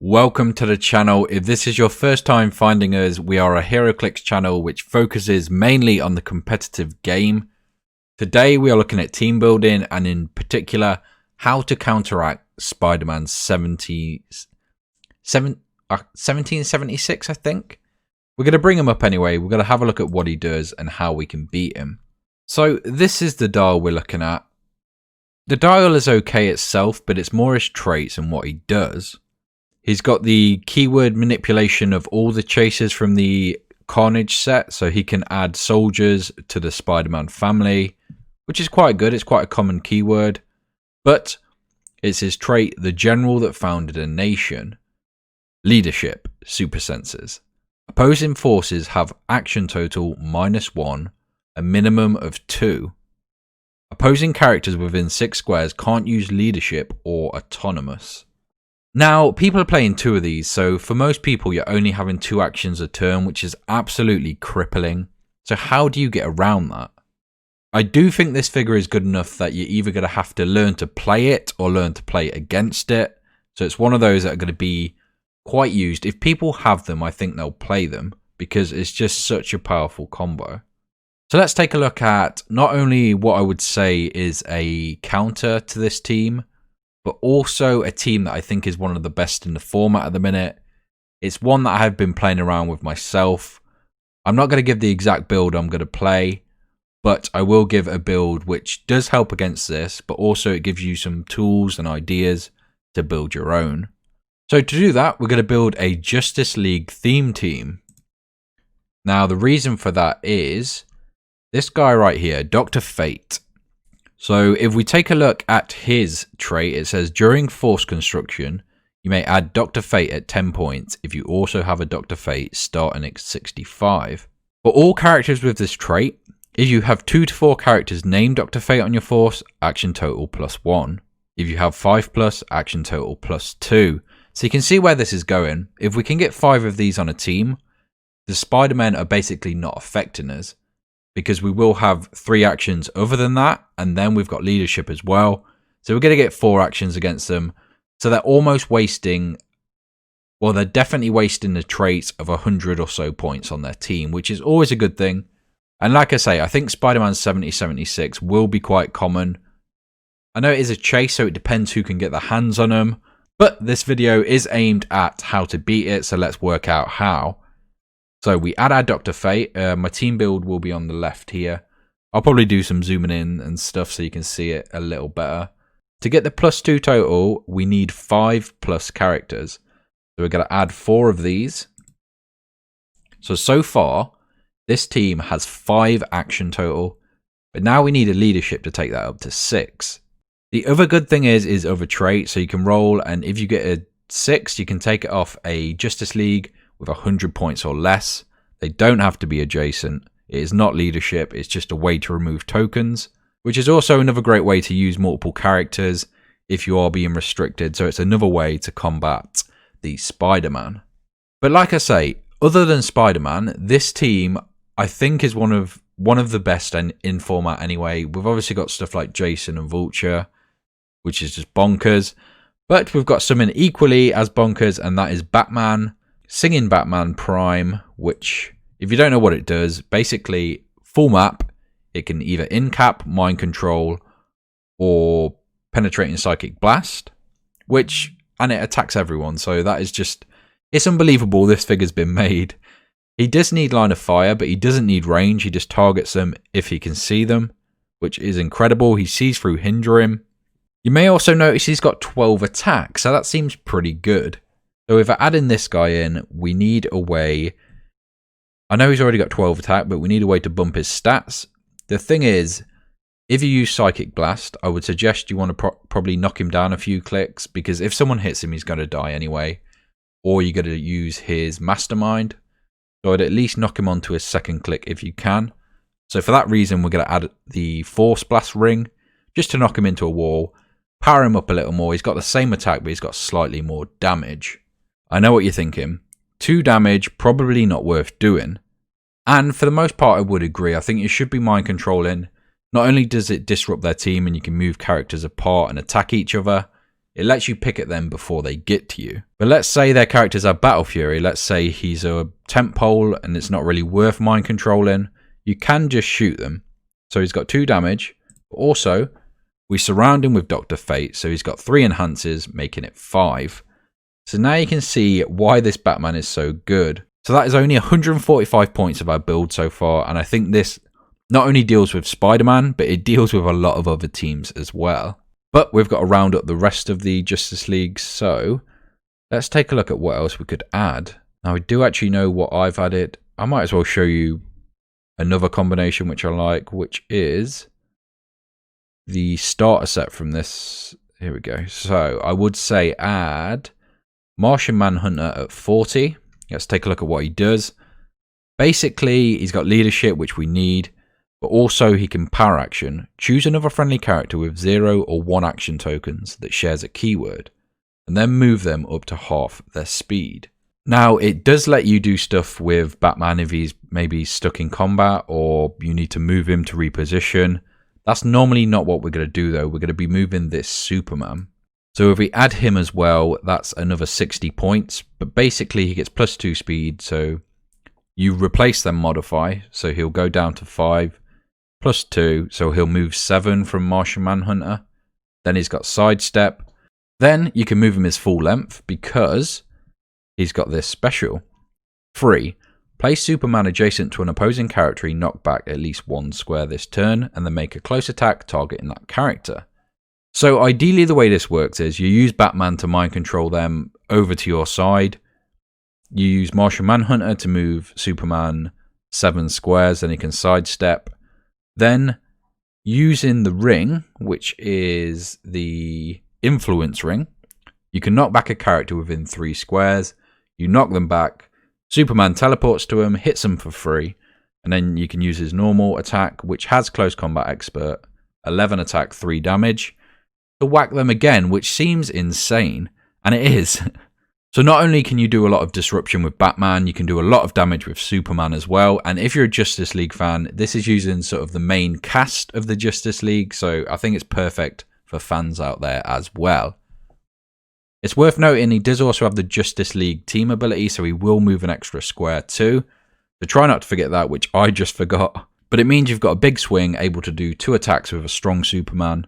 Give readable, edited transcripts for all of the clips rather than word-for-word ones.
Welcome to the channel. If this is your first time finding us, we are a Heroclix channel which focuses mainly on the competitive game. Today we are looking at team building and in particular how to counteract Spider-Man's 1776, I think. We're going to bring him up anyway. We're going to have a look at what he does and how we can beat him. So this is the dial we're looking at. The dial is okay itself, but it's more his traits and what he does. He's got the keyword manipulation of all the chasers from the Carnage set, so he can add soldiers to the Spider-Man family, which is quite good. It's quite a common keyword, but it's his trait, the general that founded a nation. Leadership, super senses. Opposing forces have action total -1, a minimum of 2. Opposing characters within 6 squares can't use leadership or autonomous. Now, people are playing 2 of these, so for most people you're only having 2 actions a turn, which is absolutely crippling. So how do you get around that? I do think this figure is good enough that you're either going to have to learn to play it or learn to play against it. So it's one of those that are going to be quite used. If people have them, I think they'll play them because it's just such a powerful combo. So let's take a look at not only what I would say is a counter to this team, but also a team that I think is one of the best in the format at the minute. It's one that I have been playing around with myself. I'm not going to give the exact build I'm going to play, but I will give a build which does help against this, but also it gives you some tools and ideas to build your own. So to do that, we're going to build a Justice League theme team. Now the reason for that is this guy right here, Dr. Fate. So if we take a look at his trait, it says during force construction, you may add Dr. Fate at 10 points if you also have a Dr. Fate starting at 65. For all characters with this trait, if you have 2 to 4 characters named Dr. Fate on your force, action total +1. If you have 5+, action total +2. So you can see where this is going. If we can get 5 of these on a team, the Spider-Men are basically not affecting us, because we will have 3 actions other than that, and then we've got leadership as well. So we're going to get 4 actions against them. So they're almost wasting, well, they're definitely wasting the traits of 100 or so points on their team, which is always a good thing. And like I say, I think Spider-Man's 7076 will be quite common. I know it is a chase, so it depends who can get their hands on them. But this video is aimed at how to beat it, so let's work out how. So we add our Dr. Fate. My team build will be on the left here. I'll probably do some zooming in and stuff so you can see it a little better. To get the +2 total, we need 5+ characters. So we're going to add 4 of these. So far, this team has 5 action total. But now we need a leadership to take that up to 6. The other good thing is other trait. So you can roll, and if you get a 6, you can take it off a Justice League with 100 points or less. They don't have to be adjacent. It is not leadership. It's just a way to remove tokens, which is also another great way to use multiple characters if you are being restricted. So it's another way to combat the Spider-Man. But like I say, other than Spider-Man, this team I think is one of the best in format anyway. We've obviously got stuff like Jason and Vulture, which is just bonkers. But we've got something equally as bonkers, and that is Batman. Singing Batman Prime, which, if you don't know what it does, basically full map, it can either in-cap, mind control, or penetrating psychic blast, and it attacks everyone. So that is just, it's unbelievable this figure's been made. He does need line of fire, but he doesn't need range. He just targets them if he can see them, which is incredible. He sees through hindering. You may also notice he's got 12 attacks, so that seems pretty good. So if I add in this guy in, we need a way. I know he's already got 12 attack, but we need a way to bump his stats. The thing is, if you use Psychic Blast, I would suggest you want to probably knock him down a few clicks, because if someone hits him, he's going to die anyway. Or you're going to use his Mastermind. So I'd at least knock him onto his second click if you can. So for that reason, we're going to add the Force Blast ring, just to knock him into a wall, power him up a little more. He's got the same attack, but he's got slightly more damage. I know what you're thinking. 2 damage, probably not worth doing. And for the most part, I would agree. I think you should be mind controlling. Not only does it disrupt their team and you can move characters apart and attack each other, it lets you pick at them before they get to you. But let's say their characters are Battle Fury. Let's say he's a temp pole and it's not really worth mind controlling. You can just shoot them. So he's got 2 damage. Also, we surround him with Dr. Fate. So he's got 3 enhances, making it 5. So now you can see why this Batman is so good. So that is only 145 points of our build so far. And I think this not only deals with Spider-Man, but it deals with a lot of other teams as well. But we've got to round up the rest of the Justice League, so let's take a look at what else we could add. Now, I do actually know what I've added. I might as well show you another combination which I like, which is the starter set from this. Here we go. So I would say add Martian Manhunter at 40. Let's take a look at what he does. Basically, he's got leadership, which we need. But also he can power action. Choose another friendly character with 0 or 1 action tokens that shares a keyword, and then move them up to half their speed. Now, it does let you do stuff with Batman if he's maybe stuck in combat or you need to move him to reposition. That's normally not what we're going to do though. We're going to be moving this Superman. So if we add him as well, that's another 60 points. But basically he gets +2 speed, so you replace them modify. So he'll go down to 5. +2, so he'll move 7 from Martian Manhunter. Then he's got sidestep. Then you can move him his full length because he's got this special. 3. Place Superman adjacent to an opposing character he knocked back at least 1 square this turn, and then make a close attack targeting that character. So ideally the way this works is you use Batman to mind control them over to your side. You use Martian Manhunter to move Superman 7 squares, then he can sidestep. Then, using the ring, which is the influence ring, you can knock back a character within 3 squares. You knock them back, Superman teleports to him, hits them for free, and then you can use his normal attack, which has close combat expert, 11 attack, 3 damage, to whack them again, which seems insane, and it is. So not only can you do a lot of disruption with Batman, you can do a lot of damage with Superman as well. And if you're a Justice League fan, this is using sort of the main cast of the Justice League. So I think it's perfect for fans out there as well. It's worth noting he does also have the Justice League team ability, so he will move an extra square too. So try not to forget that, which I just forgot. But it means you've got a big swing, able to do 2 attacks with a strong Superman.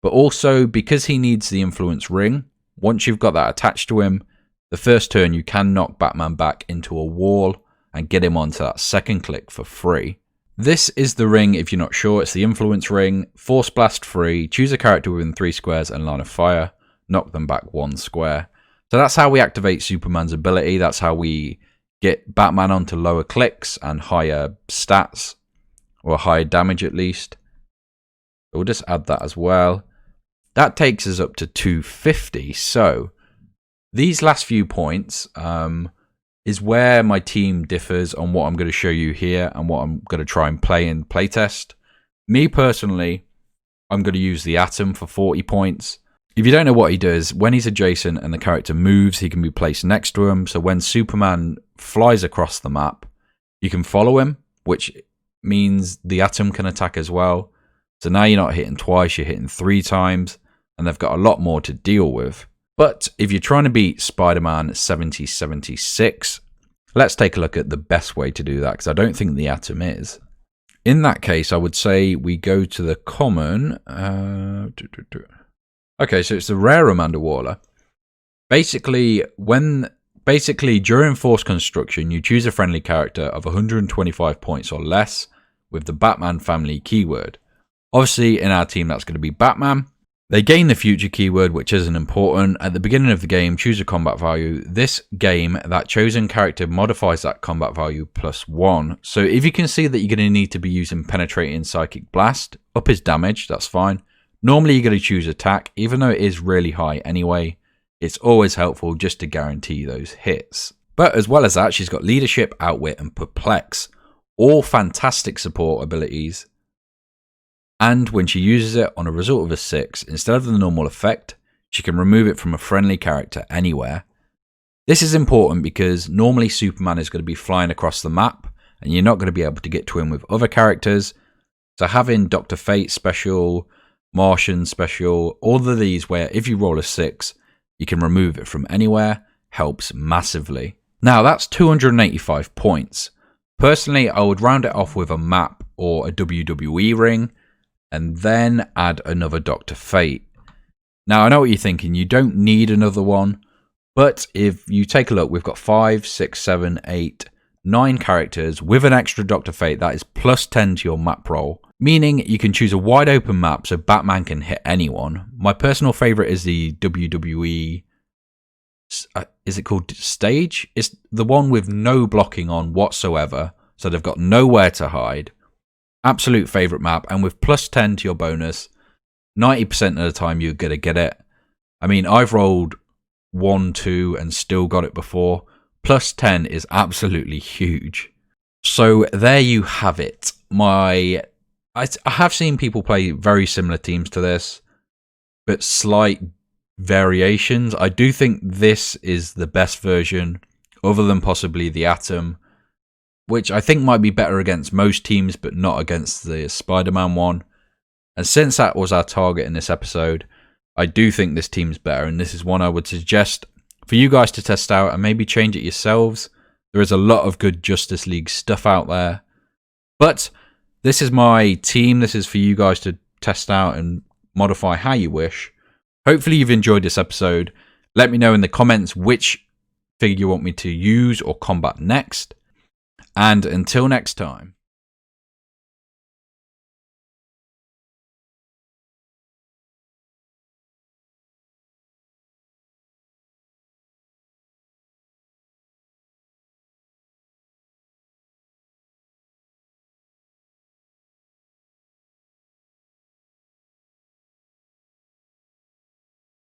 But also, because he needs the influence ring, once you've got that attached to him, the first turn you can knock Batman back into a wall and get him onto that second click for free. This is the ring if you're not sure. It's the influence ring. Force blast free. Choose a character within 3 squares and line of fire. Knock them back 1 square. So that's how we activate Superman's ability. That's how we get Batman onto lower clicks and higher stats, or higher damage at least. We'll just add that as well. That takes us up to 250. So these last few points is where my team differs on what I'm going to show you here and what I'm going to try and play in playtest. Me personally, I'm going to use the Atom for 40 points. If you don't know what he does, when he's adjacent and the character moves, he can be placed next to him. So when Superman flies across the map, you can follow him, which means the Atom can attack as well. So now you're not hitting twice, you're hitting 3 times, and they've got a lot more to deal with. But if you're trying to beat Spider-Man 7076, let's take a look at the best way to do that, because I don't think the Atom is. In that case, I would say we go to the common. Okay, so it's the rare Amanda Waller. Basically, during Force Construction, you choose a friendly character of 125 points or less with the Batman family keyword. Obviously, in our team, that's going to be Batman. They gain the future keyword, which isn't important. At the beginning of the game, choose a combat value. This game, that chosen character modifies that combat value +1. So if you can see that you're going to need to be using Penetrating Psychic Blast, up his damage, that's fine. Normally you're going to choose attack, even though it is really high anyway. It's always helpful just to guarantee those hits. But as well as that, she's got Leadership, Outwit, and Perplex. All fantastic support abilities. And when she uses it on a result of a 6, instead of the normal effect, she can remove it from a friendly character anywhere. This is important because normally Superman is going to be flying across the map and you're not going to be able to get to him with other characters. So having Dr. Fate special, Martian special, all of these where if you roll a 6, you can remove it from anywhere, helps massively. Now that's 285 points. Personally, I would round it off with a map or a WWE ring, and then add another Dr. Fate. Now I know what you're thinking, you don't need another one, but if you take a look, we've got 5, 6, 7, 8, 9 characters with an extra Dr. Fate that is plus 10 to your map roll, meaning you can choose a wide open map so Batman can hit anyone. My personal favourite is the WWE, is it called Stage? It's the one with no blocking on whatsoever, so they've got nowhere to hide. Absolute favourite map, and with plus 10 to your bonus, 90% of the time you're going to get it. I mean, I've rolled 1, 2 and still got it before. Plus 10 is absolutely huge. So there you have it. I have seen people play very similar teams to this, but slight variations. I do think this is the best version, other than possibly the Atom, which I think might be better against most teams, but not against the Spider-Man one. And since that was our target in this episode, I do think this team's better, and this is one I would suggest for you guys to test out and maybe change it yourselves. There is a lot of good Justice League stuff out there. But this is my team. This is for you guys to test out and modify how you wish. Hopefully you've enjoyed this episode. Let me know in the comments which figure you want me to use or combat next. And until next time.